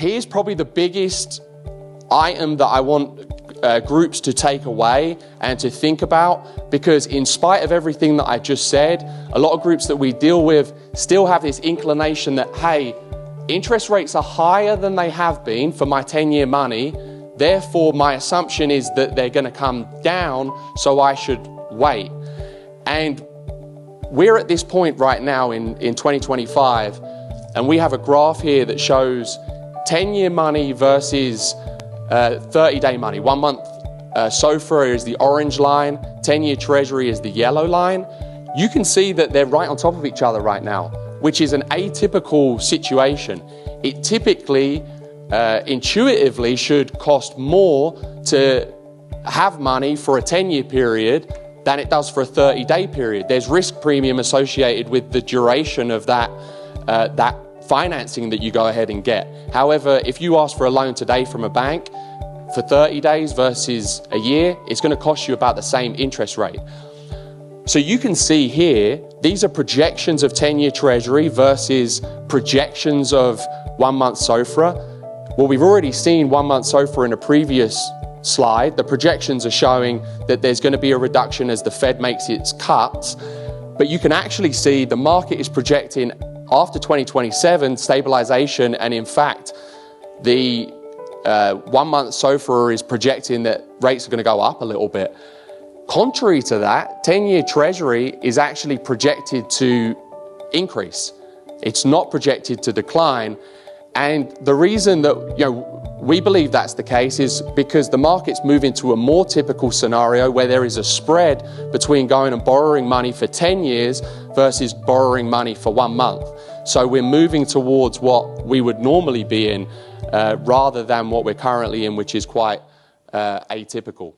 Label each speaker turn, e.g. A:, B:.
A: Here's probably the biggest item that I want groups to take away and to think about, because in spite of everything that I just said, a lot of groups that we deal with still have this inclination that, hey, interest rates are higher than they have been for my 10-year money, therefore my assumption is that they're going to come down, so I should wait. And we're at this point right now in 2025, and we have a graph here that shows 10-year money versus 30-day money. 1 month SOFR is the orange line, 10-year Treasury is the yellow line. You can see that they're right on top of each other right now, which is an atypical situation. It typically, intuitively, should cost more to have money for a 10-year period than it does for a 30-day period. There's risk premium associated with the duration of that financing that you go ahead and get. However, if you ask for a loan today from a bank for 30 days versus a year, it's going to cost you about the same interest rate. So you can see here, these are projections of 10-year Treasury versus projections of 1 month SOFR. Well, we've already seen 1 month SOFR in a previous slide. The projections are showing that there's going to be a reduction as the Fed makes its cuts. But you can actually see the market is projecting after 2027 stabilization, and in fact, the 1 month SOFR is projecting that rates are going to go up a little bit. Contrary to that, 10-year Treasury is actually projected to increase. It's not projected to decline. And the reason that we believe that's the case is because the market's moving to a more typical scenario where there is a spread between going and borrowing money for 10 years versus borrowing money for 1 month. So we're moving towards what we would normally be in rather than what we're currently in, which is quite atypical.